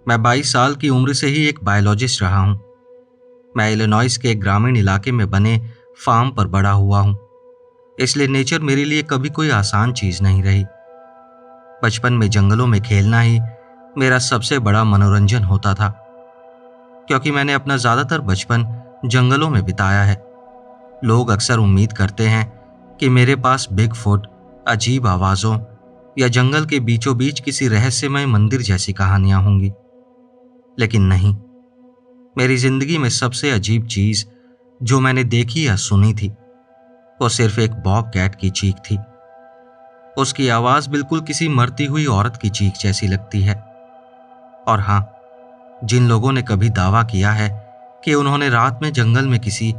मैं 22 साल की उम्र से ही एक बायोलॉजिस्ट रहा हूं। मैं इलिनॉइस के एक ग्रामीण इलाके में बने फार्म पर बड़ा हुआ हूं, इसलिए नेचर मेरे लिए कभी कोई आसान चीज नहीं रही। बचपन में जंगलों में खेलना ही मेरा सबसे बड़ा मनोरंजन होता था, क्योंकि मैंने अपना ज्यादातर बचपन जंगलों में बिताया है। लोग अक्सर उम्मीद करते हैं कि मेरे पास बिग फुट, अजीब आवाजों या जंगल के बीचों बीच किसी रहस्यमय मंदिर जैसी कहानियां होंगी, लेकिन नहीं। मेरी जिंदगी में सबसे अजीब चीज जो मैंने देखी या सुनी थी, वो सिर्फ एक बॉब कैट की चीख थी। उसकी आवाज बिल्कुल किसी मरती हुई औरत की चीख जैसी लगती है। और हाँ, जिन लोगों ने कभी दावा किया है कि उन्होंने रात में जंगल में किसी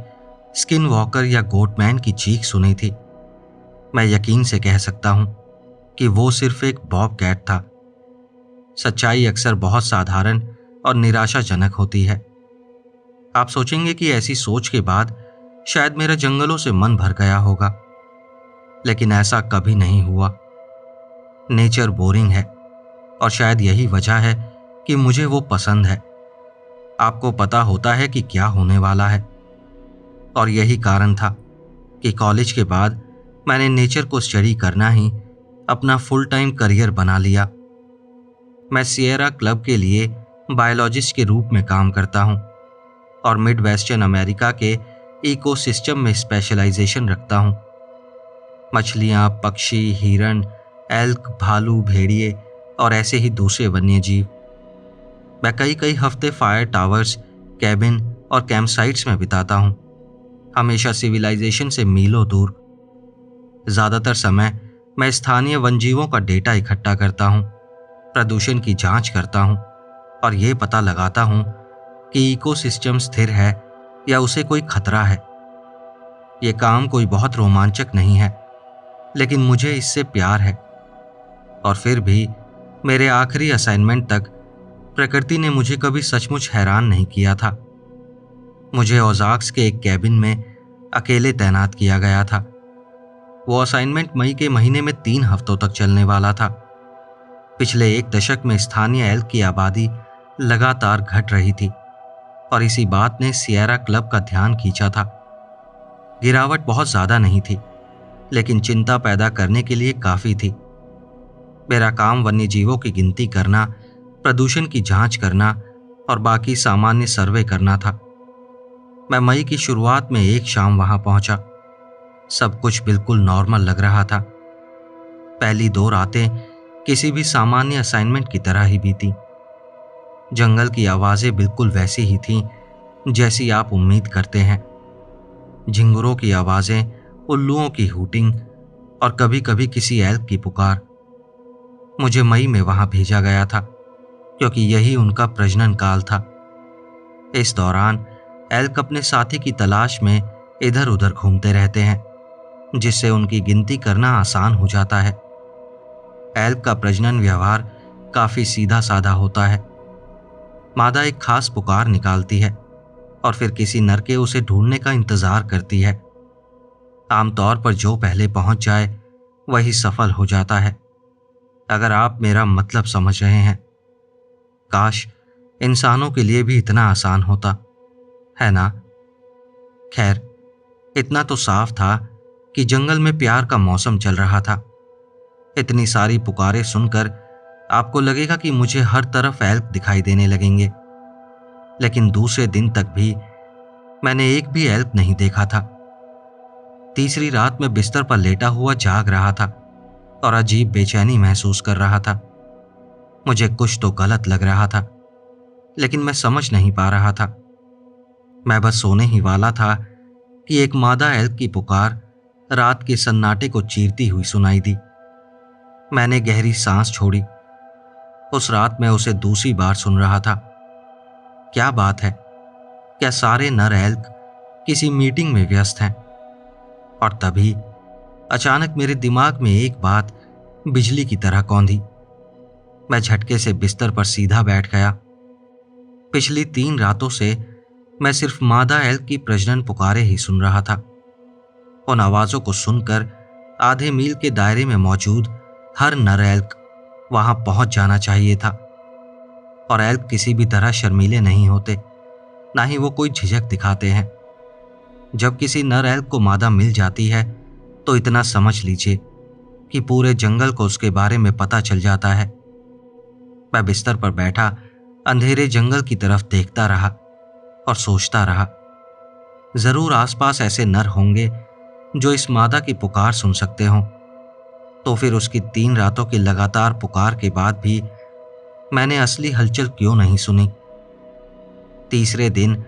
स्किन वॉकर या गोटमैन की चीख सुनी थी, मैं यकीन से कह सकता हूं कि वो सिर्फ एक बॉब कैट था। सच्चाई अक्सर बहुत साधारण और निराशाजनक होती है। आप सोचेंगे कि ऐसी सोच के बाद शायद मेरा जंगलों से मन भर गया होगा, लेकिन ऐसा कभी नहीं हुआ। नेचर बोरिंग है, और शायद यही वजह है कि मुझे वो पसंद है। आपको पता होता है कि क्या होने वाला है, और यही कारण था कि कॉलेज के बाद मैंने नेचर को स्टडी करना ही अपना फुल टाइम करियर बना लिया। मैं सिएरा क्लब के लिए बायोलॉजिस्ट के रूप में काम करता हूं और मिड वेस्टर्न अमेरिका के इकोसिस्टम में स्पेशलाइजेशन रखता हूं। मछलियां, पक्षी, हिरण, एल्क, भालू, भेड़िए और ऐसे ही दूसरे वन्य जीव। मैं कई कई हफ्ते फायर टावर्स, कैबिन और कैंपसाइट्स में बिताता हूं, हमेशा सिविलाइजेशन से मीलों दूर। ज्यादातर समय मैं स्थानीय वनजीवों का डेटा इकट्ठा करता हूं, प्रदूषण की जांच करता हूं और ये पता लगाता हूं कि इकोसिस्टम स्थिर है या उसे कोई खतरा है। ये काम कोई बहुत रोमांचक नहीं है, लेकिन मुझे इससे प्यार है। और फिर भी मेरे आखिरी असाइनमेंट तक प्रकृति ने मुझे कभी सचमुच हैरान नहीं किया था। मुझे ओज़ार्क्स के एक कैबिन में अकेले तैनात किया गया था। वो असाइनमेंट मई के महीने में 3 हफ्तों तक चलने वाला था। पिछले 1 दशक में स्थानीय एल्क की आबादी लगातार घट रही थी और इसी बात ने सिएरा क्लब का ध्यान खींचा था। गिरावट बहुत ज्यादा नहीं थी, लेकिन चिंता पैदा करने के लिए काफी थी। मेरा काम वन्य जीवों की गिनती करना, प्रदूषण की जांच करना और बाकी सामान्य सर्वे करना था। मैं मई की शुरुआत में एक शाम वहां पहुंचा। सब कुछ बिल्कुल नॉर्मल लग रहा था। पहली 2 रातें किसी भी सामान्य असाइनमेंट की तरह ही बीती। जंगल की आवाजें बिल्कुल वैसी ही थीं जैसी आप उम्मीद करते हैं। झिंगुरों की आवाजें, उल्लुओं की हूटिंग और कभी कभी किसी एल्क की पुकार। मुझे मई में वहां भेजा गया था क्योंकि यही उनका प्रजनन काल था। इस दौरान एल्क अपने साथी की तलाश में इधर उधर घूमते रहते हैं, जिससे उनकी गिनती करना आसान हो जाता है। एल्क का प्रजनन व्यवहार काफी सीधा साधा होता है। मादा एक खास पुकार निकालती है और फिर किसी नर के उसे ढूंढने का इंतजार करती है। आमतौर पर जो पहले पहुंच जाए वही सफल हो जाता है, अगर आप मेरा मतलब समझ रहे हैं। काश इंसानों के लिए भी इतना आसान होता, है ना? खैर, इतना तो साफ था कि जंगल में प्यार का मौसम चल रहा था। इतनी सारी पुकारें सुनकर आपको लगेगा कि मुझे हर तरफ एल्क दिखाई देने लगेंगे, लेकिन दूसरे दिन तक भी मैंने एक भी एल्क नहीं देखा था। तीसरी रात में बिस्तर पर लेटा हुआ जाग रहा था और अजीब बेचैनी महसूस कर रहा था। मुझे कुछ तो गलत लग रहा था, लेकिन मैं समझ नहीं पा रहा था। मैं बस सोने ही वाला था कि एक मादा एल्क की पुकार रात के सन्नाटे को चीरती हुई सुनाई दी। मैंने गहरी सांस छोड़ी। उस रात मैं उसे दूसरी बार सुन रहा था। क्या बात है, क्या सारे नर एल्क किसी मीटिंग में व्यस्त हैं? और तभी अचानक मेरे दिमाग में एक बात बिजली की तरह कौंधी। मैं झटके से बिस्तर पर सीधा बैठ गया। पिछली 3 रातों से मैं सिर्फ मादा एल्क की प्रजनन पुकारे ही सुन रहा था। उन आवाजों को सुनकर आधे मील के दायरे में मौजूद हर नर एल्क वहां पहुंच जाना चाहिए था। और एल्क किसी भी तरह शर्मीले नहीं होते, ना ही वो कोई झिझक दिखाते हैं। जब किसी नर एल्क को मादा मिल जाती है तो इतना समझ लीजिए कि पूरे जंगल को उसके बारे में पता चल जाता है। मैं बिस्तर पर बैठा अंधेरे जंगल की तरफ देखता रहा और सोचता रहा, जरूर आसपास ऐसे नर होंगे जो इस मादा की पुकार सुन सकते हों। तो फिर उसकी 3 रातों की लगातार पुकार के बाद भी मैंने असली हलचल क्यों नहीं सुनी। तीसरे दिन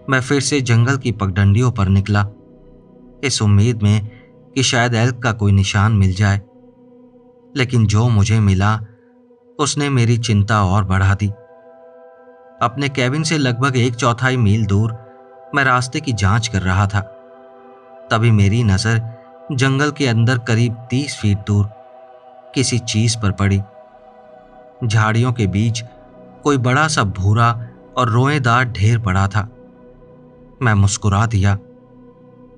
मैं फिर से जंगल की पगडंडियों पर निकला, इस उम्मीद में कि शायद एल्क का कोई निशान मिल जाए। लेकिन जो मुझे मिला उसने मेरी चिंता और बढ़ा दी। अपने कैबिन से लगभग 1/4 मील दूर मैं रास्ते की जांच कर रहा था। तभी मेरी नजर जंगल के अंदर करीब 30 फीट दूर किसी चीज पर पड़ी। झाड़ियों के बीच कोई बड़ा सा भूरा और रोएदार ढेर पड़ा था। मैं मुस्कुरा दिया।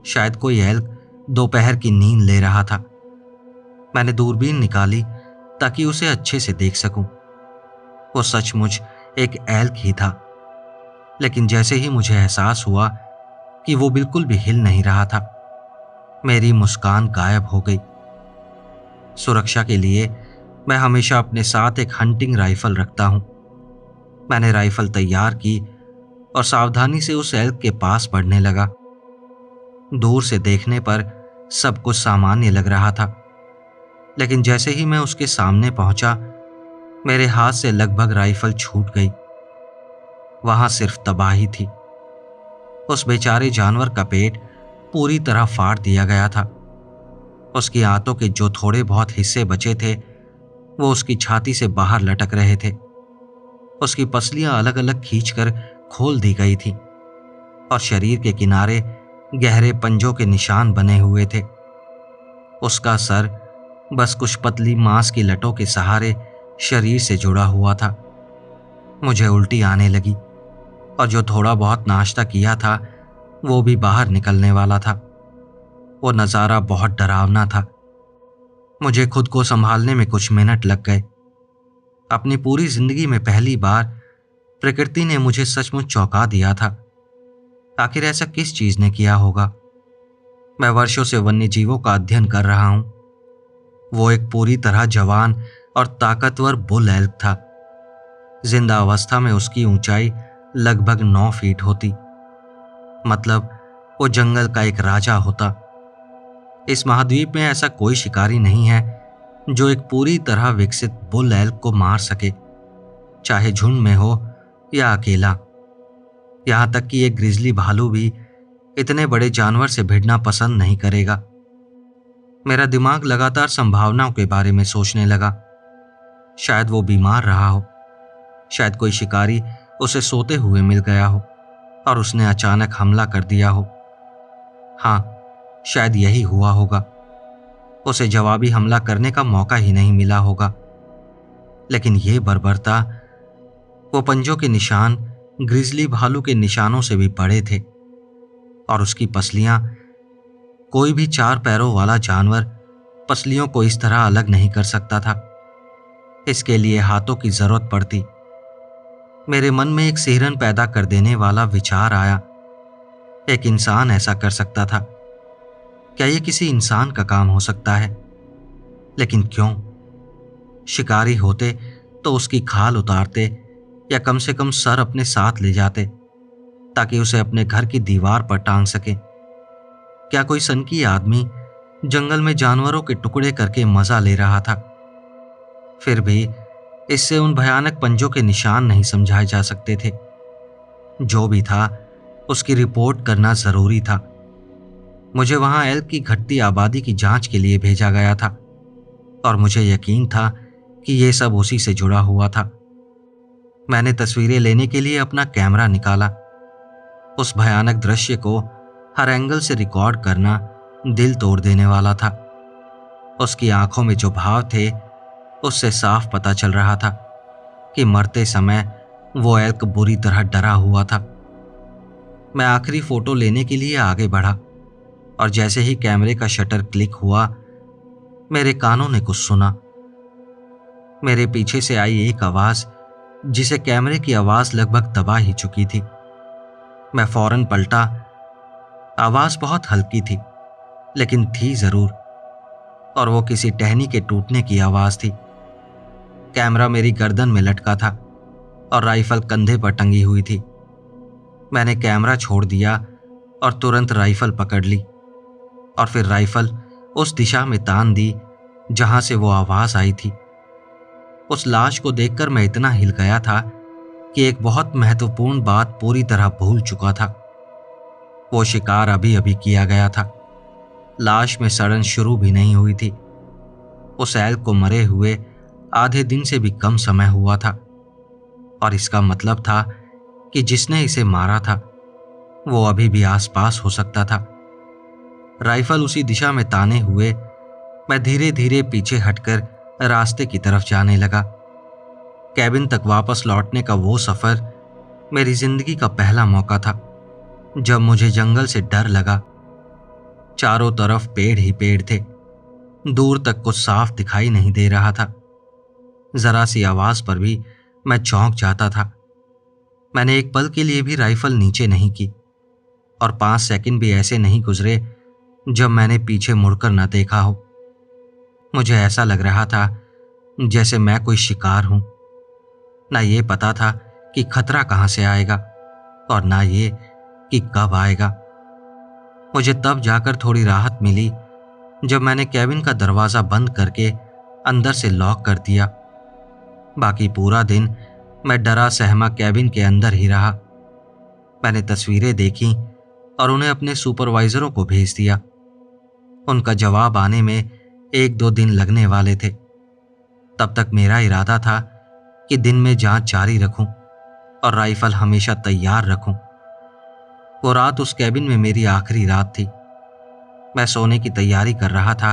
शायद कोई एल्क दोपहर की नींद ले रहा था। मैंने दूरबीन निकाली ताकि उसे अच्छे से देख सकूं। वो सचमुच एक एल्क ही था, लेकिन जैसे ही मुझे एहसास हुआ कि वो बिल्कुल भी हिल नहीं रहा था, मेरी मुस्कान गायब हो गई। सुरक्षा के लिए मैं हमेशा अपने साथ एक हंटिंग राइफल रखता हूं। मैंने राइफल तैयार की और सावधानी से उस एल्क के पास बढ़ने लगा। दूर से देखने पर सब कुछ सामान्य लग रहा था, लेकिन जैसे ही मैं उसके सामने पहुंचा, मेरे हाथ से लगभग राइफल छूट गई। वहां सिर्फ तबाही थी। उस बेचारे जानवर का पेट पूरी तरह फाड़ दिया गया था। उसकी आंतों के जो थोड़े बहुत हिस्से बचे थे वो उसकी छाती से बाहर लटक रहे थे। उसकी पसलियां अलग अलग खींचकर खोल दी गई थी और शरीर के किनारे गहरे पंजों के निशान बने हुए थे। उसका सर बस कुछ पतली मांस की लटों के सहारे शरीर से जुड़ा हुआ था। मुझे उल्टी आने लगी और जो थोड़ा बहुत नाश्ता किया था वो भी बाहर निकलने वाला था। वो नज़ारा बहुत डरावना था। मुझे खुद को संभालने में कुछ मिनट लग गए। अपनी पूरी जिंदगी में पहली बार प्रकृति ने मुझे सचमुच चौंका दिया था। आखिर ऐसा किस चीज ने किया होगा? मैं वर्षों से वन्य जीवों का अध्ययन कर रहा हूं। वो एक पूरी तरह जवान और ताकतवर बुल एल्क था। जिंदा अवस्था में उसकी ऊंचाई लगभग 9 फीट होती। मतलब वो जंगल का एक राजा होता। इस महाद्वीप में ऐसा कोई शिकारी नहीं है जो एक पूरी तरह विकसित बुल एल्क को मार सके, चाहे झुंड में हो या अकेला। यहां तक कि एक ग्रिजली भालू भी इतने बड़े जानवर से भिड़ना पसंद नहीं करेगा। मेरा दिमाग लगातार संभावनाओं के बारे में सोचने लगा। शायद वो बीमार रहा हो, शायद कोई शिकारी उसे सोते हुए मिल गया हो और उसने अचानक हमला कर दिया हो। हाँ, शायद यही हुआ होगा। उसे जवाबी हमला करने का मौका ही नहीं मिला होगा। लेकिन ये बर्बरता, वो पंजों के निशान ग्रिजली भालू के निशानों से भी बड़े थे और उसकी पसलियां, कोई भी 4 पैरों वाला जानवर पसलियों को इस तरह अलग नहीं कर सकता था। इसके लिए हाथों की जरूरत पड़ती। मेरे मन में एक सिहरन पैदा कर देने वाला विचार आया। एक इंसान ऐसा कर सकता था। क्या ये किसी इंसान का काम हो सकता है? लेकिन क्यों? शिकारी होते तो उसकी खाल उतारते या कम से कम सर अपने साथ ले जाते ताकि उसे अपने घर की दीवार पर टांग सके। क्या कोई सनकी आदमी जंगल में जानवरों के टुकड़े करके मजा ले रहा था? फिर भी इससे उन भयानक पंजों के निशान नहीं समझाए जा सकते थे। जो भी था, उसकी रिपोर्ट करना जरूरी था। मुझे वहां एल्क की घटती आबादी की जांच के लिए भेजा गया था और मुझे यकीन था कि यह सब उसी से जुड़ा हुआ था। मैंने तस्वीरें लेने के लिए अपना कैमरा निकाला। उस भयानक दृश्य को हर एंगल से रिकॉर्ड करना दिल तोड़ देने वाला था। उसकी आंखों में जो भाव थे उससे साफ पता चल रहा था कि मरते समय वो एल्क बुरी तरह डरा हुआ था। मैं आखिरी फोटो लेने के लिए आगे बढ़ा और जैसे ही कैमरे का शटर क्लिक हुआ, मेरे कानों ने कुछ सुना। मेरे पीछे से आई एक आवाज जिसे कैमरे की आवाज लगभग दबा ही चुकी थी। मैं फौरन पलटा। आवाज बहुत हल्की थी, लेकिन थी जरूर, और वो किसी टहनी के टूटने की आवाज थी। कैमरा मेरी गर्दन में लटका था और राइफल कंधे पर टंगी हुई थी। मैंने कैमरा छोड़ दिया और तुरंत राइफल पकड़ ली, और फिर राइफल उस दिशा में तान दी जहां से वो आवाज आई थी। उस लाश को देखकर मैं इतना हिल गया था कि एक बहुत महत्वपूर्ण बात पूरी तरह भूल चुका था। वो शिकार अभी अभी किया गया था। लाश में सड़न शुरू भी नहीं हुई थी। उस एल्क को मरे हुए आधे दिन से भी कम समय हुआ था, और इसका मतलब था कि जिसने इसे मारा था वो अभी भी आसपास हो सकता था। राइफल उसी दिशा में ताने हुए मैं धीरे धीरे पीछे हटकर रास्ते की तरफ जाने लगा। कैबिन तक वापस लौटने का वो सफर मेरी जिंदगी का पहला मौका था जब मुझे जंगल से डर लगा। चारों तरफ पेड़ ही पेड़ थे, दूर तक कुछ साफ दिखाई नहीं दे रहा था। जरा सी आवाज पर भी मैं चौंक जाता था। मैंने एक पल के लिए भी राइफल नीचे नहीं की, और 5 सेकंड भी ऐसे नहीं गुजरे जब मैंने पीछे मुड़कर न देखा हो। मुझे ऐसा लग रहा था जैसे मैं कोई शिकार हूं। ना ये पता था कि खतरा कहां से आएगा, और ना ये कि कब आएगा। मुझे तब जाकर थोड़ी राहत मिली जब मैंने कैबिन का दरवाजा बंद करके अंदर से लॉक कर दिया। बाकी पूरा दिन मैं डरा सहमा कैबिन के अंदर ही रहा। मैंने तस्वीरें देखी और उन्हें अपने सुपरवाइजरों को भेज दिया। उनका जवाब आने में 1-2 दिन लगने वाले थे। तब तक मेरा इरादा था कि दिन में जांच जारी रखूं और राइफल हमेशा तैयार रखूं। वो रात उस कैबिन में मेरी आखिरी रात थी। मैं सोने की तैयारी कर रहा था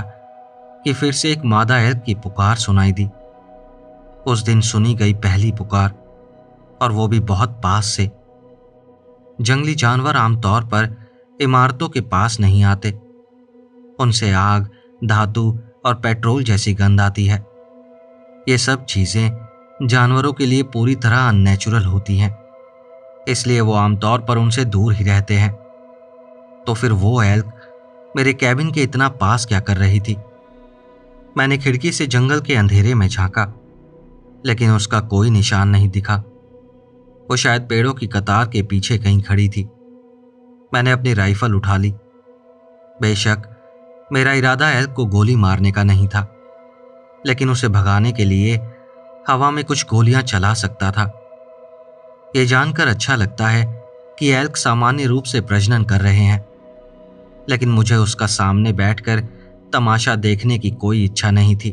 कि फिर से एक मादा एल्क की पुकार सुनाई दी। उस दिन सुनी गई पहली पुकार, और वो भी बहुत पास से। जंगली जानवर आमतौर पर इमारतों के पास नहीं आते। उनसे आग, धातु और पेट्रोल जैसी गंध आती है। ये सब चीजें जानवरों के लिए पूरी तरह अननेचुरल होती हैं, इसलिए वो आमतौर पर उनसे दूर ही रहते हैं। तो फिर वो एल्क मेरे कैबिन के इतना पास क्या कर रही थी? मैंने खिड़की से जंगल के अंधेरे में झांका, लेकिन उसका कोई निशान नहीं दिखा। वो शायद पेड़ों की कतार के पीछे कहीं खड़ी थी। मैंने अपनी राइफल उठा ली। बेशक मेरा इरादा एल्क को गोली मारने का नहीं था, लेकिन उसे भगाने के लिए हवा में कुछ गोलियां चला सकता था। ये जानकर अच्छा लगता है कि एल्क सामान्य रूप से प्रजनन कर रहे हैं, लेकिन मुझे उसका सामने बैठकर तमाशा देखने की कोई इच्छा नहीं थी।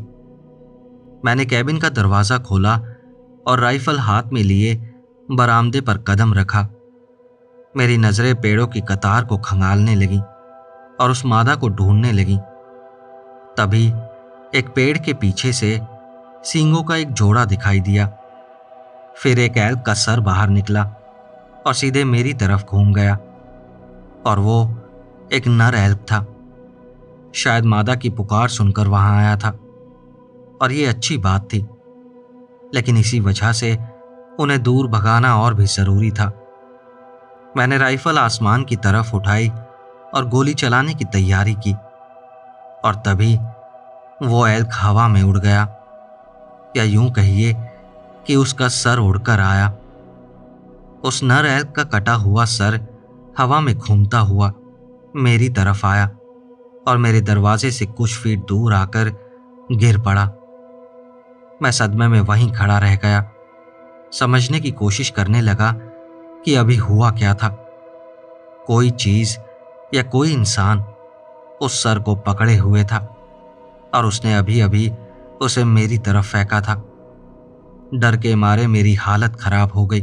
मैंने कैबिन का दरवाजा खोला और राइफल हाथ में लिए बरामदे पर कदम रखा। मेरी नजरें पेड़ों की कतार को खंगालने लगीं और उस मादा को ढूंढने लगीं। तभी एक पेड़ के पीछे से सींगों का एक जोड़ा दिखाई दिया। फिर एक एल्क का सर बाहर निकला और सीधे मेरी तरफ घूम गया, और वो एक नर एल्क था। शायद मादा की पुकार सुनकर वहां आया था, और ये अच्छी बात थी, लेकिन इसी वजह से उन्हें दूर भगाना और भी जरूरी था। मैंने राइफल आसमान की तरफ उठाई और गोली चलाने की तैयारी की, और तभी वो एल्क हवा में उड़ गया, या यूं कहिए कि उसका सर उड़कर आया। उस नर एल्क का कटा हुआ सर हवा में घूमता हुआ मेरी तरफ आया और मेरे दरवाजे से कुछ फीट दूर आकर गिर पड़ा। मैं सदमे में वहीं खड़ा रह गया, समझने की कोशिश करने लगा कि अभी हुआ क्या था। कोई चीज या कोई इंसान उस सर को पकड़े हुए था, और उसने अभी अभी उसे मेरी तरफ फेंका था। डर के मारे मेरी हालत खराब हो गई।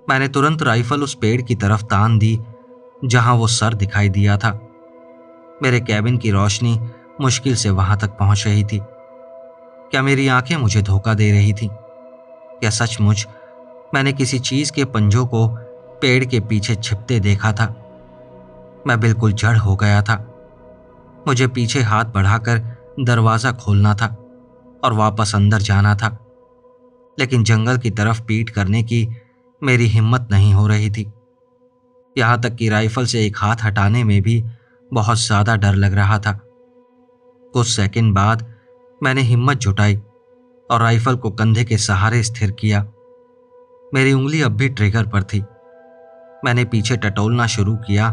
मैंने तुरंत राइफल उस पेड़ की तरफ तान दी जहां वो सर दिखाई दिया था। मेरे कैबिन की रोशनी मुश्किल से वहां तक पहुंच रही थी। क्या मेरी आंखें मुझे धोखा दे रही थी? क्या सचमुच मैंने किसी चीज के पंजों को पेड़ के पीछे छिपते देखा था? मैं बिल्कुल जड़ हो गया था। मुझे पीछे हाथ बढ़ाकर दरवाजा खोलना था और वापस अंदर जाना था। लेकिन जंगल की तरफ पीठ करने की मेरी हिम्मत नहीं हो रही थी। यहां तक कि राइफल से एक हाथ हटाने में भी बहुत ज्यादा डर लग रहा था। कुछ सेकंड बाद मैंने हिम्मत जुटाई और राइफल को कंधे के सहारे स्थिर किया। मेरी उंगली अब भी ट्रिगर पर थी। मैंने पीछे टटोलना शुरू किया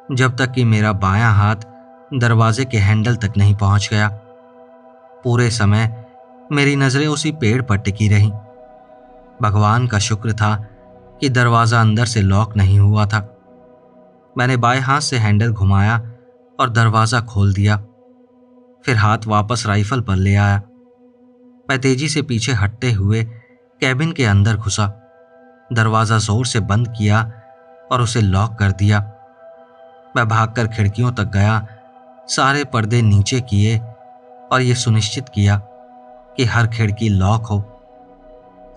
जब तक कि मेरा बायां हाथ दरवाजे के हैंडल तक नहीं पहुंच गया। पूरे समय मेरी नजरें उसी पेड़ पर टिकी रहीं। भगवान का शुक्र था कि दरवाजा अंदर से लॉक नहीं हुआ था। मैंने बाएं हाथ से हैंडल घुमाया और दरवाजा खोल दिया, फिर हाथ वापस राइफल पर ले आया। मैं तेजी से पीछे हटते हुए कैबिन के अंदर घुसा, दरवाजा जोर से बंद किया और उसे लॉक कर दिया। मैं भागकर खिड़कियों तक गया, सारे पर्दे नीचे किए और यह सुनिश्चित किया कि हर खिड़की लॉक हो।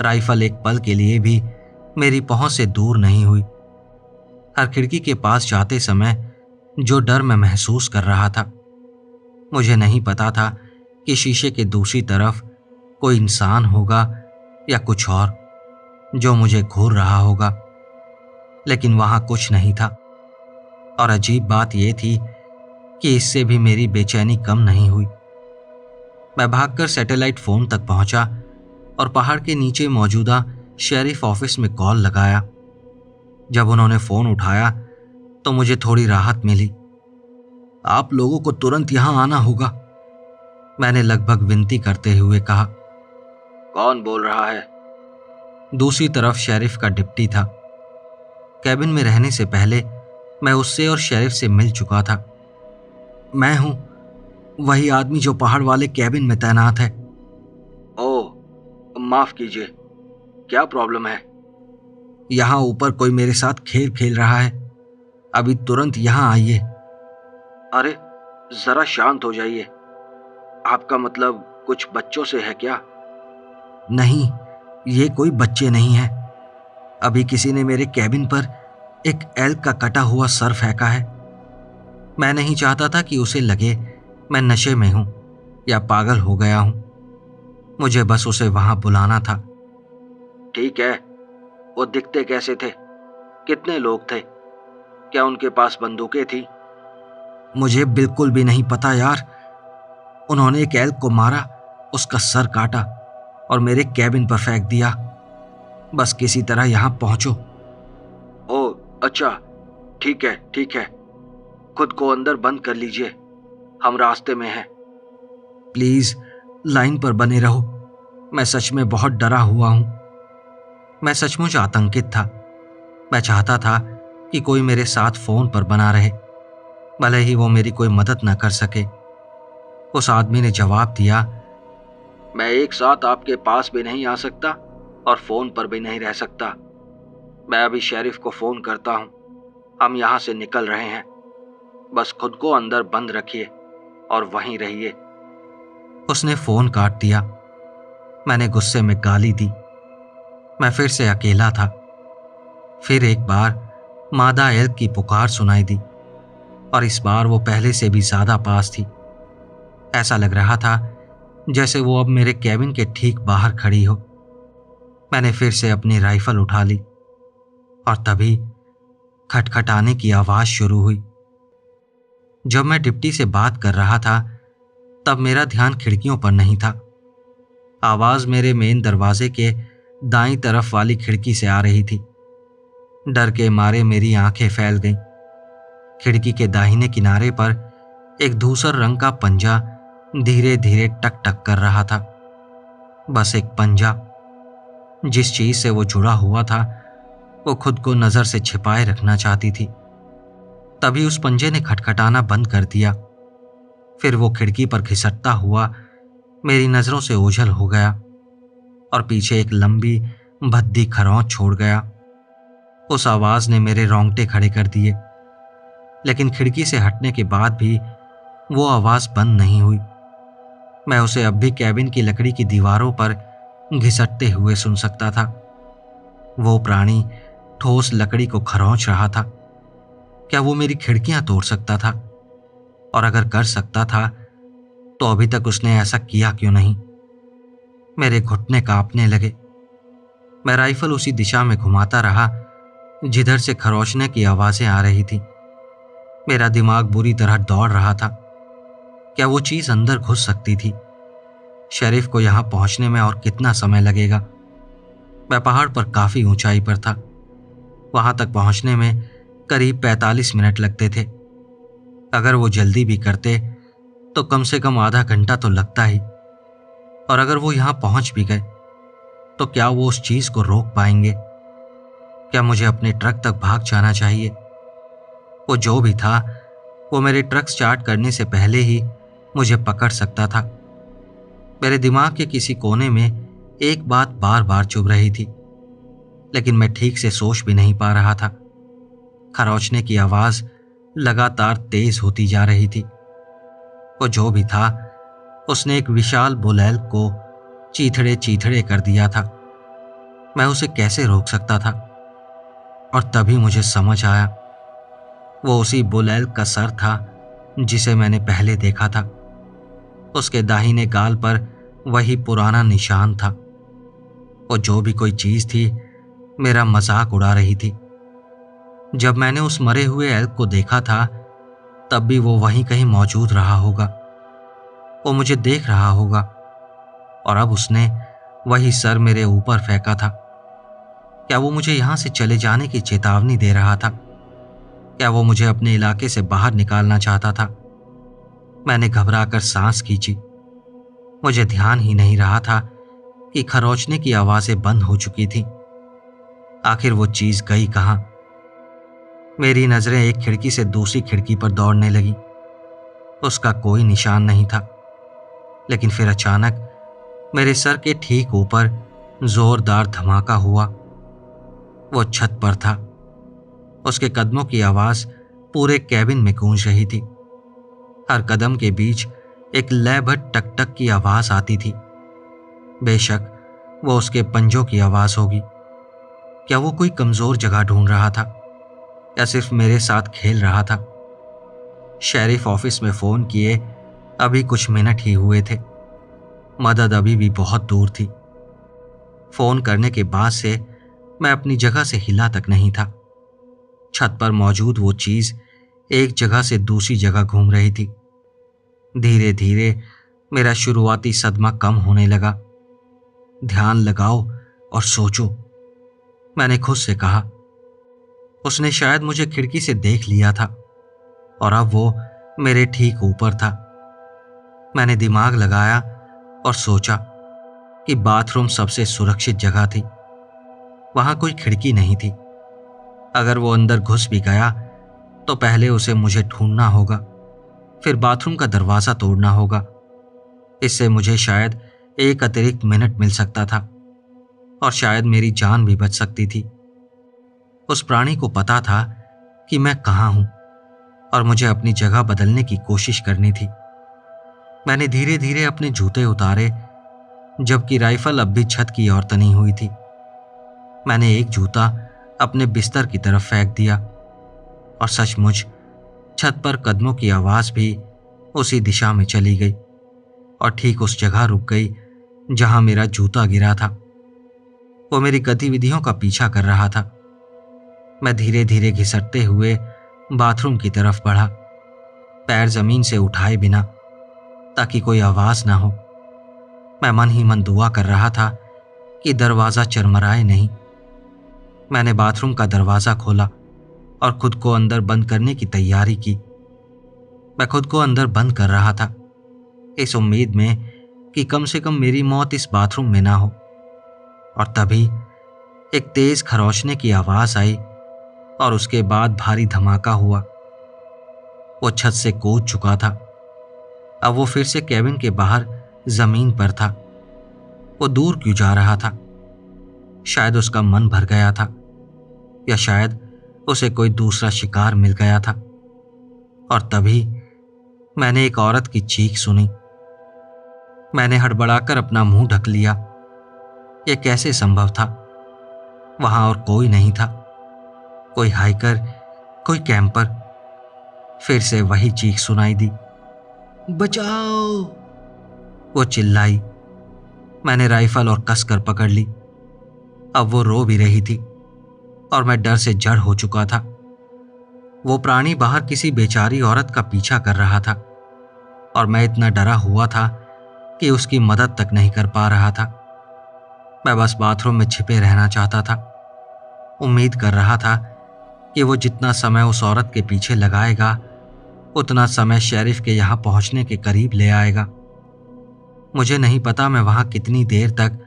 राइफल एक पल के लिए भी मेरी पहुंच से दूर नहीं हुई। हर खिड़की के पास जाते समय जो डर मैं महसूस कर रहा था, मुझे नहीं पता था कि शीशे के दूसरी तरफ कोई इंसान होगा या कुछ और जो मुझे घूर रहा होगा, लेकिन वहां कुछ नहीं था। और अजीब बात यह थी कि इससे भी मेरी बेचैनी कम नहीं हुई। मैं भागकर सैटेलाइट फोन तक पहुंचा और पहाड़ के नीचे मौजूदा शेरिफ ऑफिस में कॉल लगाया। जब उन्होंने फोन उठाया तो मुझे थोड़ी राहत मिली। आप लोगों को तुरंत यहां आना होगा, मैंने लगभग विनती करते हुए कहा। कौन बोल रहा है? दूसरी तरफ शेरिफ का डिप्टी था। कैबिन में रहने से पहले मैं उससे और शेरिफ से मिल चुका था। मैं हूं, वही आदमी जो पहाड़ वाले कैबिन में तैनात है। ओह, माफ कीजिए, क्या प्रॉब्लम है? यहां ऊपर कोई मेरे साथ खेल खेल रहा है, अभी तुरंत यहां आइए। अरे जरा शांत हो जाइए। आपका मतलब कुछ बच्चों से है क्या? नहीं, ये कोई बच्चे नहीं है। अभी किसी ने मेरे कैबिन पर एक एल्क का कटा हुआ सर फेंका है। मैं नहीं चाहता था कि उसे लगे मैं नशे में हूं या पागल हो गया हूं। मुझे बस उसे वहां बुलाना था। ठीक है, वो दिखते कैसे थे? कितने लोग थे? क्या उनके पास बंदूकें थी? मुझे बिल्कुल भी नहीं पता यार। उन्होंने एक एल्क को मारा, उसका सर काटा और मेरे कैबिन पर फेंक दिया। बस किसी तरह यहां पहुंचो। ओह अच्छा, ठीक है ठीक है, खुद को अंदर बंद कर लीजिए, हम रास्ते में हैं। प्लीज लाइन पर बने रहो, मैं सच में बहुत डरा हुआ हूं। मैं सचमुच आतंकित था। मैं चाहता था कि कोई मेरे साथ फोन पर बना रहे, भले ही वो मेरी कोई मदद न कर सके। उस आदमी ने जवाब दिया, मैं एक साथ आपके पास भी नहीं आ सकता और फोन पर भी नहीं रह सकता। मैं अभी शेरिफ को फोन करता हूं, हम यहां से निकल रहे हैं। बस खुद को अंदर बंद रखिए और वहीं रहिए। उसने फोन काट दिया। मैंने गुस्से में गाली दी। मैं फिर से अकेला था। फिर एक बार मादा एल्क की पुकार सुनाई दी और इस बार वो पहले से भी ज्यादा पास थी। ऐसा लग रहा था जैसे वो अब मेरे कैबिन के ठीक बाहर खड़ी हो। मैंने फिर से अपनी राइफल उठा ली और तभी खटखटाने की आवाज शुरू हुई। जब मैं डिप्टी से बात कर रहा था तब मेरा ध्यान खिड़कियों पर नहीं था। आवाज मेरे मेन दरवाजे के दाईं तरफ वाली खिड़की से आ रही थी। डर के मारे मेरी आंखें फैल गईं। खिड़की के दाहिने किनारे पर एक धूसर रंग का पंजा धीरे धीरे टक टक कर रहा था। बस एक पंजा। जिस चीज से वो जुड़ा हुआ था वो खुद को नजर से छिपाए रखना चाहती थी। तभी उस पंजे ने खटखटाना बंद कर दिया। फिर वो खिड़की पर घिसटता हुआ मेरी नजरों से ओझल हो गया और पीछे एक लंबी भद्दी खरोंच छोड़ गया। उस आवाज ने मेरे रोंगटे खड़े कर दिए, लेकिन खिड़की से हटने के बाद भी वो आवाज बंद नहीं हुई। मैं उसे अब भी कैबिन की लकड़ी की दीवारों पर घिसटते हुए सुन सकता था। वो प्राणी ठोस लकड़ी को खरोंच रहा था। क्या वो मेरी खिड़कियां तोड़ सकता था? और अगर कर सकता था तो अभी तक उसने ऐसा किया क्यों नहीं? मेरे घुटने कांपने लगे। मैं राइफल उसी दिशा में घुमाता रहा जिधर से खरोचने की आवाजें आ रही थी। मेरा दिमाग बुरी तरह दौड़ रहा था। क्या वो चीज अंदर घुस सकती थी? शेरिफ को यहां पहुंचने में और कितना समय लगेगा? मैं पहाड़ पर काफी ऊंचाई पर था। वहां तक पहुंचने में करीब 45 मिनट लगते थे। अगर वो जल्दी भी करते तो कम से कम आधा घंटा तो लगता ही। और अगर वो यहां पहुंच भी गए तो क्या वो उस चीज को रोक पाएंगे? क्या मुझे अपने ट्रक तक भाग जाना चाहिए? वो जो भी था, वो मेरे ट्रक स्टार्ट करने से पहले ही मुझे पकड़ सकता था। मेरे दिमाग के किसी कोने में एक बात बार बार चुभ रही थी, लेकिन मैं ठीक से सोच भी नहीं पा रहा था। खरोचने की आवाज लगातार तेज होती जा रही थी। वो जो भी था, उसने एक विशाल बुलैल को चीथड़े चीथड़े कर दिया था। मैं उसे कैसे रोक सकता था? और तभी मुझे समझ आया, वो उसी बुलैल का सर था जिसे मैंने पहले देखा था। उसके दाहिने गाल पर वही पुराना निशान था। वो जो भी कोई चीज थी, मेरा मजाक उड़ा रही थी। जब मैंने उस मरे हुए एल्क को देखा था, तब भी वो वहीं कहीं मौजूद रहा होगा। वो मुझे देख रहा होगा और अब उसने वही सर मेरे ऊपर फेंका था। क्या वो मुझे यहां से चले जाने की चेतावनी दे रहा था? क्या वो मुझे अपने इलाके से बाहर निकालना चाहता था? मैंने घबराकर सांस खींची। मुझे ध्यान ही नहीं रहा था कि खरोचने की आवाजें बंद हो चुकी थी। आखिर वो चीज गई कहां? मेरी नजरें एक खिड़की से दूसरी खिड़की पर दौड़ने लगी। उसका कोई निशान नहीं था। लेकिन फिर अचानक मेरे सर के ठीक ऊपर जोरदार धमाका हुआ। वो छत पर था। उसके कदमों की आवाज पूरे कैबिन में गूंज रही थी। हर कदम के बीच एक लयबद्ध टक टक की आवाज आती थी। बेशक वो उसके पंजों की आवाज होगी। क्या वो कोई कमजोर जगह ढूंढ रहा था या सिर्फ मेरे साथ खेल रहा था? शेरिफ ऑफिस में फोन किए अभी कुछ मिनट ही हुए थे। मदद अभी भी बहुत दूर थी। फोन करने के बाद से मैं अपनी जगह से हिला तक नहीं था। छत पर मौजूद वो चीज एक जगह से दूसरी जगह घूम रही थी। धीरे धीरे मेरा शुरुआती सदमा कम होने लगा। ध्यान लगाओ और सोचो, मैंने खुद से कहा। उसने शायद मुझे खिड़की से देख लिया था और अब वो मेरे ठीक ऊपर था। मैंने दिमाग लगाया और सोचा कि बाथरूम सबसे सुरक्षित जगह थी। वहां कोई खिड़की नहीं थी। अगर वो अंदर घुस भी गया तो पहले उसे मुझे ढूंढना होगा, फिर बाथरूम का दरवाजा तोड़ना होगा। इससे मुझे शायद एक अतिरिक्त मिनट मिल सकता था और शायद मेरी जान भी बच सकती थी। उस प्राणी को पता था कि मैं कहाँ हूं और मुझे अपनी जगह बदलने की कोशिश करनी थी। मैंने धीरे धीरे अपने जूते उतारे, जबकि राइफल अब भी छत की ओर तनी हुई थी। मैंने एक जूता अपने बिस्तर की तरफ फेंक दिया और सचमुच छत पर कदमों की आवाज भी उसी दिशा में चली गई और ठीक उस जगह रुक गई जहां मेरा जूता गिरा था। वो मेरी गतिविधियों का पीछा कर रहा था। मैं धीरे धीरे घिसटते हुए बाथरूम की तरफ बढ़ा, पैर जमीन से उठाए बिना, ताकि कोई आवाज ना हो। मैं मन ही मन दुआ कर रहा था कि दरवाजा चरमराए नहीं। मैंने बाथरूम का दरवाजा खोला और खुद को अंदर बंद करने की तैयारी की। मैं खुद को अंदर बंद कर रहा था, इस उम्मीद में कि कम से कम मेरी मौत इस बाथरूम में ना हो। और तभी एक तेज खरोचने की आवाज आई और उसके बाद भारी धमाका हुआ। वो छत से कूद चुका था। अब वो फिर से कैबिन के बाहर जमीन पर था। वो दूर क्यों जा रहा था? शायद उसका मन भर गया था या शायद उसे कोई दूसरा शिकार मिल गया था। और तभी मैंने एक औरत की चीख सुनी। मैंने हड़बड़ाकर अपना मुंह ढक लिया। यह कैसे संभव था? वहां और कोई नहीं था, कोई हाइकर, कोई कैंपर। फिर से वही चीख सुनाई दी, बचाओ! वो चिल्लाई। मैंने राइफल और कसकर पकड़ ली। अब वो रो भी रही थी और मैं डर से जड़ हो चुका था। वो प्राणी बाहर किसी बेचारी औरत का पीछा कर रहा था और मैं इतना डरा हुआ था कि उसकी मदद तक नहीं कर पा रहा था। मैं बस बाथरूम में छिपे रहना चाहता था। उम्मीद कर रहा था कि वो जितना समय उस औरत के पीछे लगाएगा उतना समय शेरिफ के यहाँ पहुंचने के करीब ले आएगा। मुझे नहीं पता मैं वहां कितनी देर तक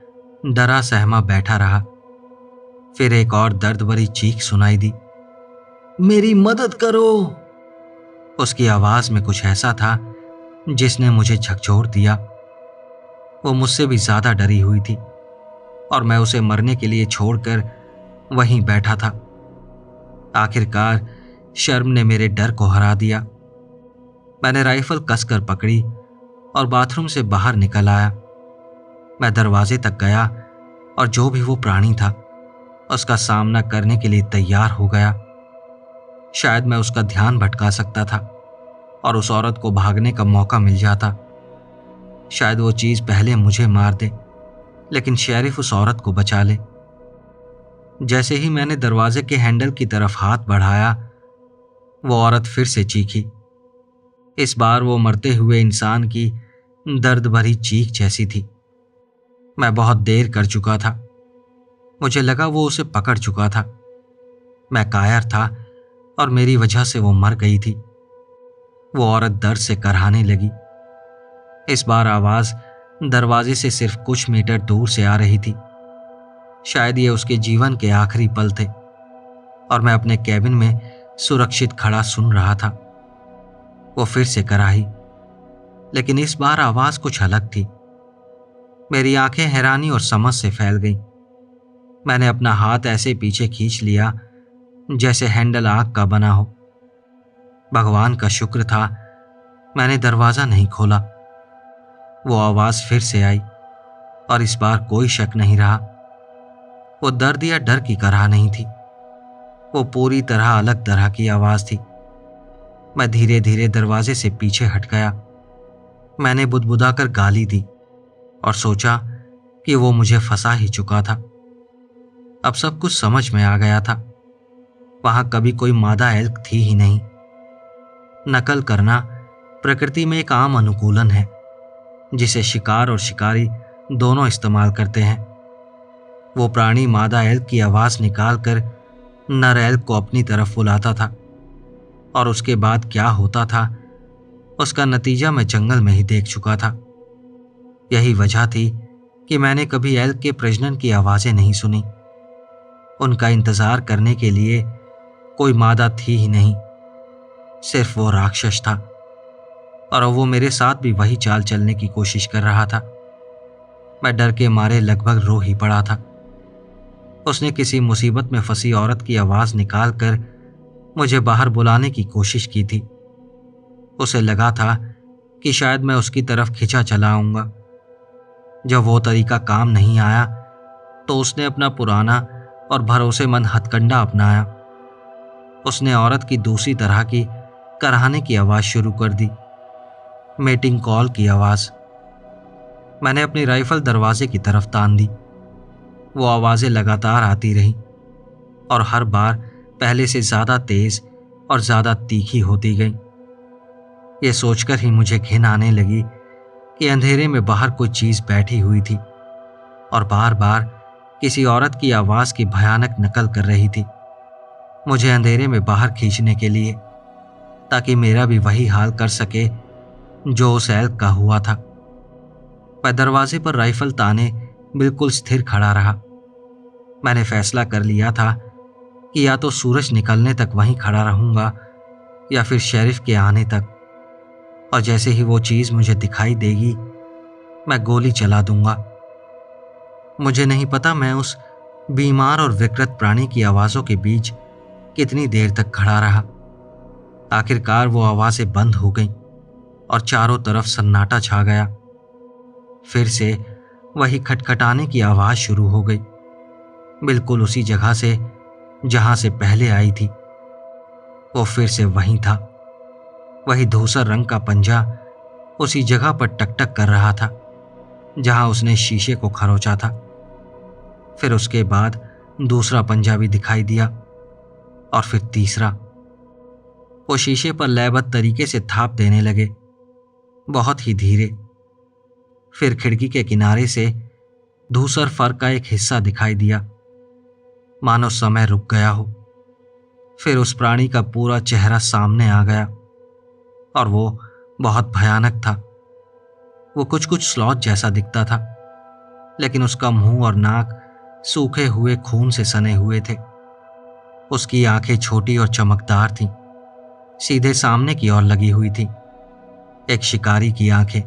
डरा सहमा बैठा रहा। फिर एक और दर्द भरी चीख सुनाई दी, मेरी मदद करो। उसकी आवाज में कुछ ऐसा था जिसने मुझे झकझोर दिया। वो मुझसे भी ज्यादा डरी हुई थी और मैं उसे मरने के लिए छोड़कर वहीं बैठा था। आखिरकार शर्म ने मेरे डर को हरा दिया। मैंने राइफल कसकर पकड़ी और बाथरूम से बाहर निकल आया। मैं दरवाजे तक गया और जो भी वो प्राणी था उसका सामना करने के लिए तैयार हो गया। शायद मैं उसका ध्यान भटका सकता था और उस औरत को भागने का मौका मिल जाता। शायद वो चीज पहले मुझे मार दे लेकिन शेरिफ उस औरत को बचा ले। जैसे ही मैंने दरवाजे के हैंडल की तरफ हाथ बढ़ाया, वो औरत फिर से चीखी। इस बार वो मरते हुए इंसान की दर्द भरी चीख जैसी थी। मैं बहुत देर कर चुका था। मुझे लगा वो उसे पकड़ चुका था। मैं कायर था और मेरी वजह से वो मर गई थी। वो औरत दर्द से करहाने लगी। इस बार आवाज दरवाजे से सिर्फ कुछ मीटर दूर से आ रही थी। शायद ये उसके जीवन के आखिरी पल थे और मैं अपने कैबिन में सुरक्षित खड़ा सुन रहा था। वो फिर से कराही, लेकिन इस बार आवाज कुछ अलग थी। मेरी आंखें हैरानी और समझ से फैल गईं। मैंने अपना हाथ ऐसे पीछे खींच लिया जैसे हैंडल आग का बना हो। भगवान का शुक्र था मैंने दरवाजा नहीं खोला। वो आवाज फिर से आई और इस बार कोई शक नहीं रहा। वो दर्द या डर की कराह नहीं थी। वो पूरी तरह अलग तरह की आवाज थी। मैं धीरे धीरे दरवाजे से पीछे हट गया। मैंने बुदबुदाकर गाली दी और सोचा कि वो मुझे फंसा ही चुका था। अब सब कुछ समझ में आ गया था। वहां कभी कोई मादा एल्क थी ही नहीं। नकल करना प्रकृति में एक आम अनुकूलन है जिसे शिकार और शिकारी दोनों इस्तेमाल करते हैं। वो प्राणी मादा एल्क की आवाज निकालकर नर एल्क को अपनी तरफ बुलाता था और उसके बाद क्या होता था उसका नतीजा मैं जंगल में ही देख चुका था। यही वजह थी कि मैंने कभी एल्क के प्रजनन की आवाजें नहीं सुनी। उनका इंतजार करने के लिए कोई मादा थी ही नहीं, सिर्फ वो राक्षस था और वो मेरे साथ भी वही चाल चलने की कोशिश कर रहा था। मैं डर के मारे लगभग रो ही पड़ा था। उसने किसी मुसीबत में फंसी औरत की आवाज निकालकर मुझे बाहर बुलाने की कोशिश की थी। उसे लगा था कि शायद मैं उसकी तरफ खिंचा चला आऊंगा। जब वो तरीका काम नहीं आया तो उसने अपना पुराना और भरोसेमंद हथकंडा अपनाया। उसने औरत की दूसरी तरह की कराहने की आवाज शुरू कर दी, मेटिंग कॉल की आवाज। मैंने अपनी राइफल दरवाजे की तरफ तान दी। वो आवाजें लगातार आती रहीं और हर बार पहले से ज्यादा तेज और ज्यादा तीखी होती गईं। ये सोचकर ही मुझे घिन आने लगी कि अंधेरे में बाहर कोई चीज बैठी हुई थी और बार बार किसी औरत की आवाज की भयानक नकल कर रही थी, मुझे अंधेरे में बाहर खींचने के लिए, ताकि मेरा भी वही हाल कर सके जो उस एल्क का हुआ था। मैं दरवाजे पर राइफल ताने बिल्कुल स्थिर खड़ा रहा। मैंने फैसला कर लिया था कि या तो सूरज निकलने तक वहीं खड़ा रहूंगा या फिर शेरिफ के आने तक, और जैसे ही वो चीज मुझे दिखाई देगी मैं गोली चला दूंगा। मुझे नहीं पता मैं उस बीमार और विकृत प्राणी की आवाजों के बीच कितनी देर तक खड़ा रहा। आखिरकार वो आवाजें बंद हो गईं और चारों तरफ सन्नाटा छा गया। फिर से वही खटखटाने की आवाज शुरू हो गई, बिल्कुल उसी जगह से जहां से पहले आई थी। वो फिर से वहीं था। वही धूसर रंग का पंजा उसी जगह पर टकटक कर रहा था जहां उसने शीशे को खरोचा था। फिर उसके बाद दूसरा पंजा भी दिखाई दिया और फिर तीसरा। वो शीशे पर लयबद्ध तरीके से थाप देने लगे, बहुत ही धीरे। फिर खिड़की के किनारे से धूसर फर का एक हिस्सा दिखाई दिया, मानो समय रुक गया हो। फिर उस प्राणी का पूरा चेहरा सामने आ गया और वो बहुत भयानक था। वो कुछ कुछ स्लॉथ जैसा दिखता था, लेकिन उसका मुंह और नाक सूखे हुए खून से सने हुए थे। उसकी आंखें छोटी और चमकदार थीं, सीधे सामने की ओर लगी हुई थीं, एक शिकारी की आंखें।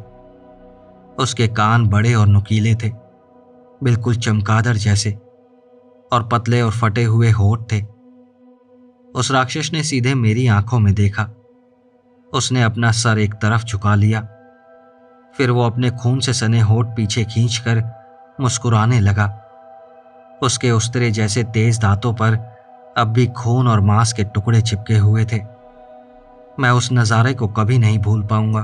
उसके कान बड़े और नुकीले थे, बिल्कुल चमगादड़ जैसे, और पतले और फटे हुए होंठ थे। उस राक्षस ने सीधे मेरी आंखों में देखा। उसने अपना सर एक तरफ झुका लिया, फिर वो अपने खून से सने होंठ पीछे खींचकर मुस्कुराने लगा। उसके उस्तरे जैसे तेज दांतों पर अब भी खून और मांस के टुकड़े चिपके हुए थे। मैं उस नज़ारे को कभी नहीं भूल पाऊंगा।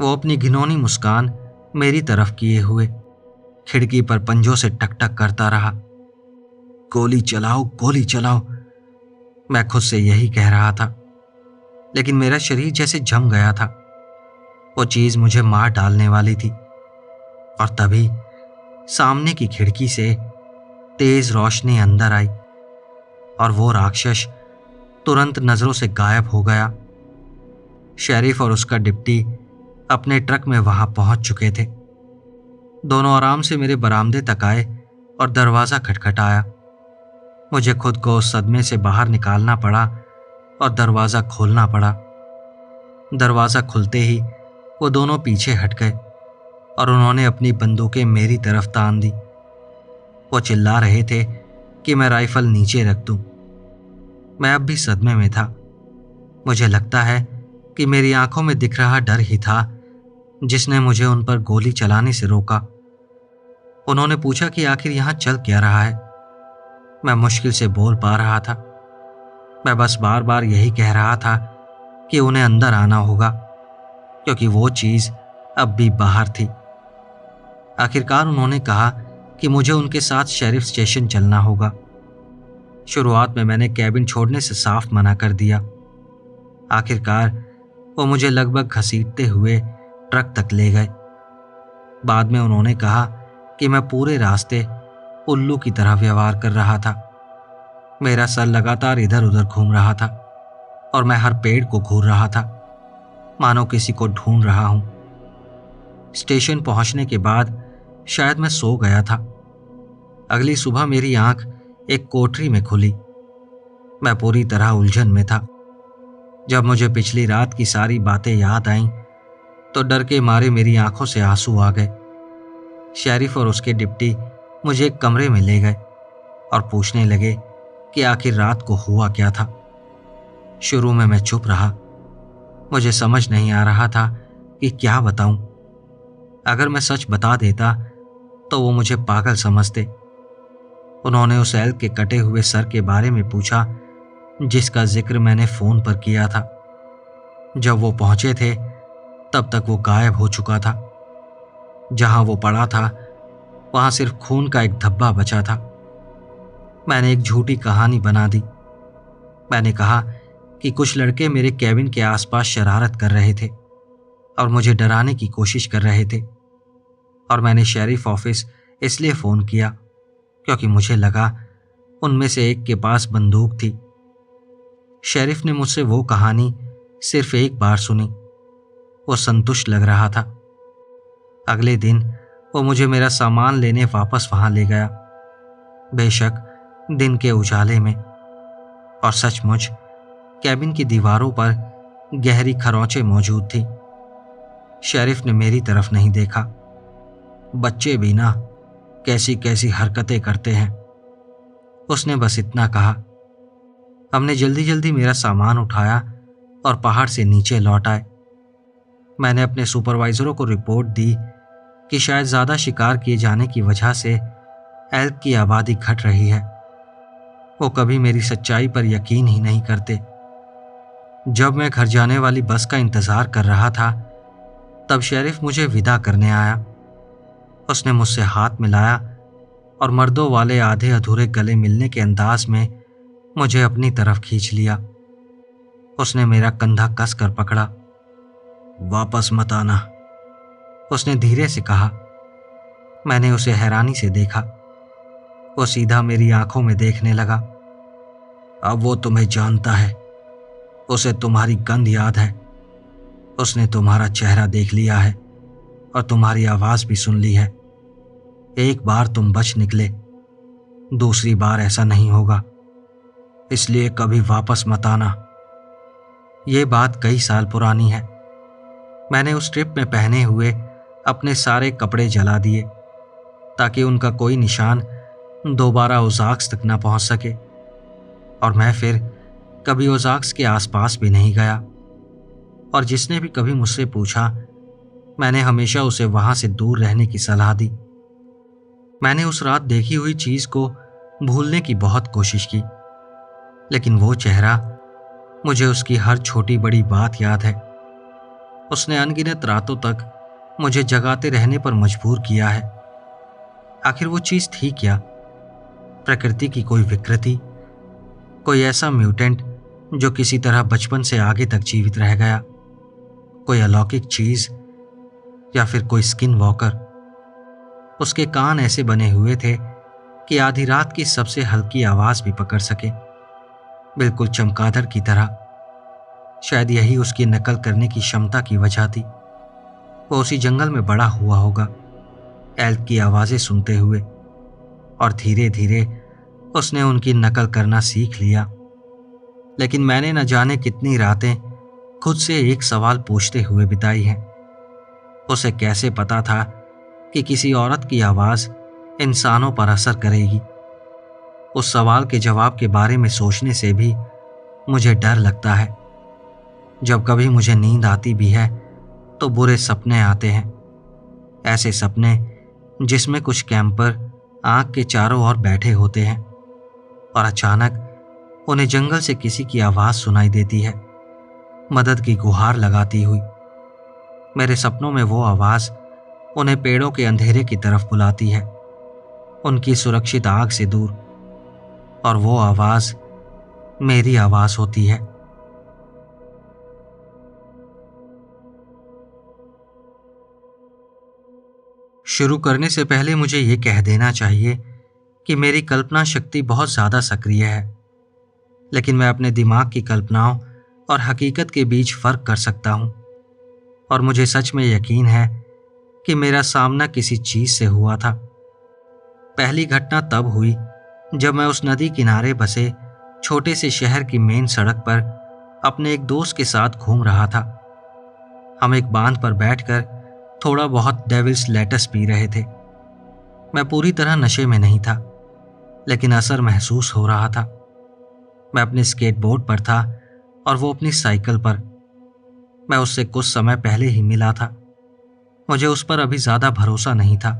वो अपनी घिनौनी मुस्कान मेरी तरफ किए हुए खिड़की पर पंजों से टकटक करता रहा। गोली चलाओ, गोली चलाओ, मैं खुद से यही कह रहा था, लेकिन मेरा शरीर जैसे जम गया था। वो चीज मुझे मार डालने वाली थी। और तभी सामने की खिड़की से तेज रोशनी अंदर आई और वो राक्षस तुरंत नजरों से गायब हो गया। शेरिफ और उसका डिप्टी अपने ट्रक में वहां पहुंच चुके थे। दोनों आराम से मेरे बरामदे तक आए और दरवाज़ा खटखटाया। मुझे खुद को उस सदमे से बाहर निकालना पड़ा और दरवाज़ा खोलना पड़ा। दरवाज़ा खुलते ही वो दोनों पीछे हट गए और उन्होंने अपनी बंदूकें मेरी तरफ तान दी। वो चिल्ला रहे थे कि मैं राइफल नीचे रख दूं। मैं अब भी सदमे में था। मुझे लगता है कि मेरी आंखों में दिख रहा डर ही था जिसने मुझे उन पर गोली चलाने से रोका। उन्होंने पूछा कि आखिर यहां चल क्या रहा है। मैं मुश्किल से बोल पा रहा था। मैं बस बार बार यही कह रहा था कि उन्हें अंदर आना होगा, क्योंकि वो चीज अब भी बाहर थी। आखिरकार उन्होंने कहा कि मुझे उनके साथ शेरिफ स्टेशन चलना होगा। शुरुआत में मैंने कैबिन छोड़ने से साफ मना कर दिया। आखिरकार वो मुझे लगभग घसीटते हुए ट्रक तक ले गए। बाद में उन्होंने कहा कि मैं पूरे रास्ते उल्लू की तरह व्यवहार कर रहा था। मेरा सर लगातार इधर उधर घूम रहा था और मैं हर पेड़ को घूर रहा था, मानो किसी को ढूंढ रहा हूं। स्टेशन पहुंचने के बाद शायद मैं सो गया था। अगली सुबह मेरी आंख एक कोठरी में खुली। मैं पूरी तरह उलझन में था। जब मुझे पिछली रात की सारी बातें याद आईं तो डर के मारे मेरी आंखों से आंसू आ गए। शेरिफ और उसके डिप्टी मुझे एक कमरे में ले गए और पूछने लगे कि आखिर रात को हुआ क्या था। शुरू में मैं चुप रहा। मुझे समझ नहीं आ रहा था कि क्या बताऊं। अगर मैं सच बता देता तो वो मुझे पागल समझते। उन्होंने उस एल्क के कटे हुए सर के बारे में पूछा जिसका जिक्र मैंने फोन पर किया था। जब वो पहुंचे थे तब तक वो गायब हो चुका था। जहां वो पड़ा था वहां सिर्फ खून का एक धब्बा बचा था। मैंने एक झूठी कहानी बना दी। मैंने कहा कि कुछ लड़के मेरे कैबिन के आसपास शरारत कर रहे थे और मुझे डराने की कोशिश कर रहे थे, और मैंने शेरिफ ऑफिस इसलिए फ़ोन किया क्योंकि मुझे लगा उनमें से एक के पास बंदूक थी। शेरिफ ने मुझसे वो कहानी सिर्फ एक बार सुनी। वो संतुष्ट लग रहा था। अगले दिन वो मुझे मेरा सामान लेने वापस वहां ले गया, बेशक दिन के उजाले में। और सचमुच कैबिन की दीवारों पर गहरी खरोंचें मौजूद थी। शेरिफ ने मेरी तरफ नहीं देखा। बच्चे भी ना कैसी कैसी हरकतें करते हैं, उसने बस इतना कहा। हमने जल्दी जल्दी मेरा सामान उठाया और पहाड़ से नीचे लौट आए। मैंने अपने सुपरवाइजरों को रिपोर्ट दी कि शायद ज़्यादा शिकार किए जाने की वजह से एल्क की आबादी घट रही है। वो कभी मेरी सच्चाई पर यकीन ही नहीं करते। जब मैं घर जाने वाली बस का इंतज़ार कर रहा था तब शेरिफ मुझे विदा करने आया। उसने मुझसे हाथ मिलाया और मर्दों वाले आधे अधूरे गले मिलने के अंदाज में मुझे अपनी तरफ खींच लिया। उसने मेरा कंधा कस कर पकड़ा। वापस मत आना, उसने धीरे से कहा। मैंने उसे हैरानी से देखा। वो सीधा मेरी आंखों में देखने लगा। अब वो तुम्हें जानता है, उसे तुम्हारी गंध याद है, उसने तुम्हारा चेहरा देख लिया है और तुम्हारी आवाज भी सुन ली है। एक बार तुम बच निकले, दूसरी बार ऐसा नहीं होगा, इसलिए कभी वापस मत आना। ये बात कई साल पुरानी है। मैंने उस ट्रिप में पहने हुए अपने सारे कपड़े जला दिए ताकि उनका कोई निशान दोबारा ओज़ार्क्स तक न पहुंच सके, और मैं फिर कभी ओज़ार्क्स के आसपास भी नहीं गया। और जिसने भी कभी मुझसे पूछा, मैंने हमेशा उसे वहां से दूर रहने की सलाह दी। मैंने उस रात देखी हुई चीज को भूलने की बहुत कोशिश की, लेकिन वो चेहरा, मुझे उसकी हर छोटी बड़ी बात याद है। उसने अनगिनत रातों तक मुझे जगाते रहने पर मजबूर किया है। आखिर वो चीज थी क्या? प्रकृति की कोई विकृति, कोई ऐसा म्यूटेंट जो किसी तरह बचपन से आगे तक जीवित रह गया, कोई अलौकिक चीज, या फिर कोई स्किन वॉकर। उसके कान ऐसे बने हुए थे कि आधी रात की सबसे हल्की आवाज भी पकड़ सके, बिल्कुल चमगादड़ की तरह। शायद यही उसकी नकल करने की क्षमता की वजह थी। वो उसी जंगल में बड़ा हुआ होगा, एल्क की आवाजें सुनते हुए, और धीरे धीरे उसने उनकी नकल करना सीख लिया। लेकिन मैंने न जाने कितनी रातें खुद से एक सवाल पूछते हुए बिताई हैं। उसे कैसे पता था कि किसी औरत की आवाज इंसानों पर असर करेगी? उस सवाल के जवाब के बारे में सोचने से भी मुझे डर लगता है। जब कभी मुझे नींद आती भी है तो बुरे सपने आते हैं, ऐसे सपने जिसमें कुछ कैंपर आंख के चारों ओर बैठे होते हैं और अचानक उन्हें जंगल से किसी की आवाज सुनाई देती है, मदद की गुहार लगाती हुई। मेरे सपनों में वो आवाज उन्हें पेड़ों के अंधेरे की तरफ बुलाती है, उनकी सुरक्षित आग से दूर, और वो आवाज मेरी आवाज होती है। शुरू करने से पहले मुझे ये कह देना चाहिए कि मेरी कल्पना शक्ति बहुत ज़्यादा सक्रिय है, लेकिन मैं अपने दिमाग की कल्पनाओं और हकीकत के बीच फर्क कर सकता हूँ। और मुझे सच में यकीन है कि मेरा सामना किसी चीज़ से हुआ था। पहली घटना तब हुई जब मैं उस नदी किनारे बसे छोटे से शहर की मेन सड़क पर अपने एक दोस्त के साथ घूम रहा था। हम एक बांध पर बैठकर थोड़ा बहुत डेविल्स लेटस पी रहे थे। मैं पूरी तरह नशे में नहीं था, लेकिन असर महसूस हो रहा था। मैं अपने स्केटबोर्ड पर था और वो अपनी साइकिल पर। मैं उससे कुछ समय पहले ही मिला था। मुझे उस पर अभी ज़्यादा भरोसा नहीं था,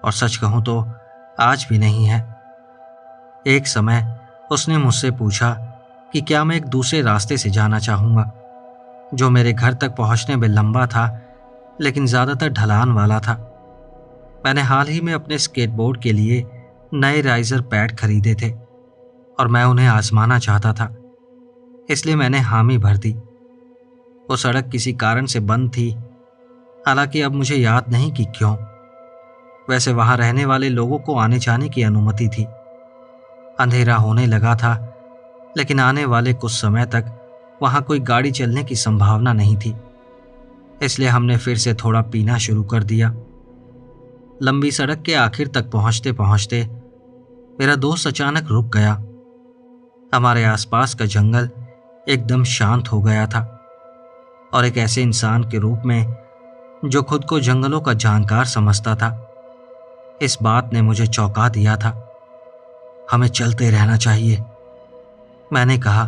और सच कहूँ तो आज भी नहीं है। एक समय उसने मुझसे पूछा कि क्या मैं एक दूसरे रास्ते से जाना चाहूँगा, जो मेरे घर तक पहुँचने में लंबा था लेकिन ज़्यादातर ढलान वाला था। मैंने हाल ही में अपने स्केटबोर्ड के लिए नए राइजर पैड खरीदे थे और मैं उन्हें आजमाना चाहता था, इसलिए मैंने हामी भर दी। वो सड़क किसी कारण से बंद थी, हालांकि अब मुझे याद नहीं कि क्यों। वैसे वहां रहने वाले लोगों को आने जाने की अनुमति थी। अंधेरा होने लगा था, लेकिन आने वाले कुछ समय तक वहां कोई गाड़ी चलने की संभावना नहीं थी, इसलिए हमने फिर से थोड़ा पीना शुरू कर दिया। लंबी सड़क के आखिर तक पहुंचते पहुंचते मेरा दोस्त अचानक रुक गया। हमारे आसपास का जंगल एकदम शांत हो गया था, और एक ऐसे इंसान के रूप में जो खुद को जंगलों का जानकार समझता था, इस बात ने मुझे चौंका दिया था। हमें चलते रहना चाहिए, मैंने कहा।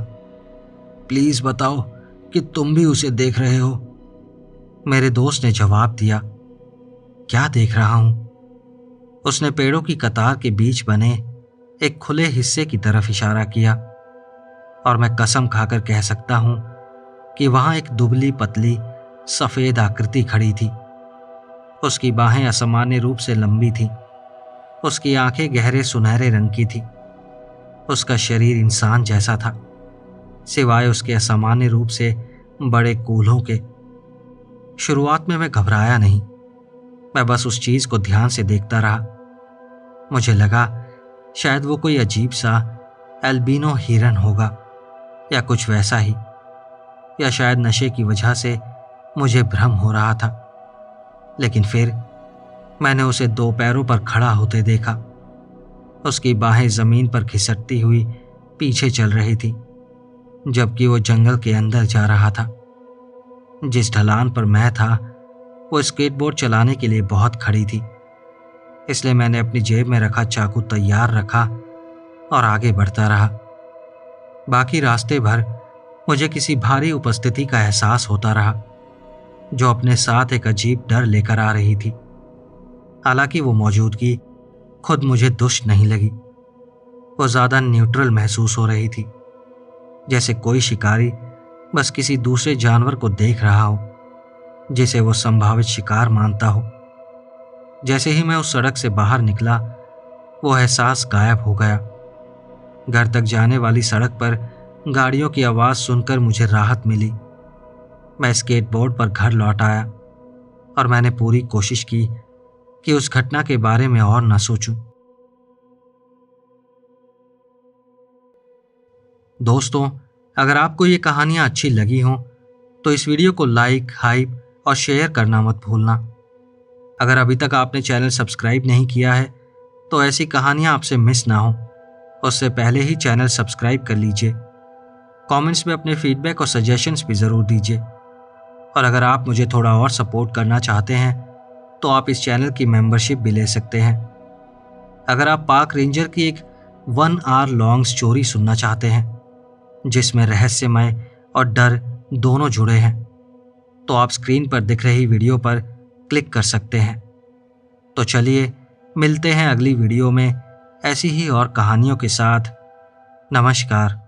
प्लीज बताओ कि तुम भी उसे देख रहे हो, मेरे दोस्त ने जवाब दिया। क्या देख रहा हूं? उसने पेड़ों की कतार के बीच बने एक खुले हिस्से की तरफ इशारा किया, और मैं कसम खाकर कह सकता हूं कि वहां एक दुबली पतली सफेद आकृति खड़ी थी। उसकी बाहें असामान्य रूप से लंबी थीं, उसकी आंखें गहरे सुनहरे रंग की थी। उसका शरीर इंसान जैसा था, सिवाय उसके असामान्य रूप से बड़े कूल्हों के। शुरुआत में मैं घबराया नहीं, मैं बस उस चीज को ध्यान से देखता रहा। मुझे लगा शायद वो कोई अजीब सा एल्बिनो हिरन होगा या कुछ वैसा ही, या शायद नशे की वजह से मुझे भ्रम हो रहा था। लेकिन फिर मैंने उसे 2 पैरों पर खड़ा होते देखा। उसकी बाहें जमीन पर घिसटती हुई पीछे चल रही थी, जबकि वो जंगल के अंदर जा रहा था। जिस ढलान पर मैं था वो स्केटबोर्ड चलाने के लिए बहुत खड़ी थी, इसलिए मैंने अपनी जेब में रखा चाकू तैयार रखा और आगे बढ़ता रहा। बाकी रास्ते भर मुझे किसी भारी उपस्थिति का एहसास होता रहा, जो अपने साथ एक अजीब डर लेकर आ रही थी। हालांकि वो मौजूदगी खुद मुझे दुष्ट नहीं लगी, वो ज्यादा न्यूट्रल महसूस हो रही थी, जैसे कोई शिकारी बस किसी दूसरे जानवर को देख रहा हो जिसे वो संभावित शिकार मानता हो। जैसे ही मैं उस सड़क से बाहर निकला, वो एहसास गायब हो गया। घर तक जाने वाली सड़क पर गाड़ियों की आवाज सुनकर मुझे राहत मिली। मैं स्केटबोर्ड पर घर लौट आया और मैंने पूरी कोशिश की कि उस घटना के बारे में और न सोचूं। दोस्तों, अगर आपको ये कहानियां अच्छी लगी हों तो इस वीडियो को लाइक, हाइप और शेयर करना मत भूलना। अगर अभी तक आपने चैनल सब्सक्राइब नहीं किया है तो ऐसी कहानियां आपसे मिस ना हो, उससे पहले ही चैनल सब्सक्राइब कर लीजिए। कमेंट्स में अपने फीडबैक और सजेशंस भी ज़रूर दीजिए। और अगर आप मुझे थोड़ा और सपोर्ट करना चाहते हैं तो आप इस चैनल की मेंबरशिप भी ले सकते हैं। अगर आप पार्क रेंजर की एक 1 आवर लॉन्ग स्टोरी सुनना चाहते हैं जिसमें रहस्यमय और डर दोनों जुड़े हैं, तो आप स्क्रीन पर दिख रही वीडियो पर क्लिक कर सकते हैं। तो चलिए मिलते हैं अगली वीडियो में ऐसी ही और कहानियों के साथ। नमस्कार।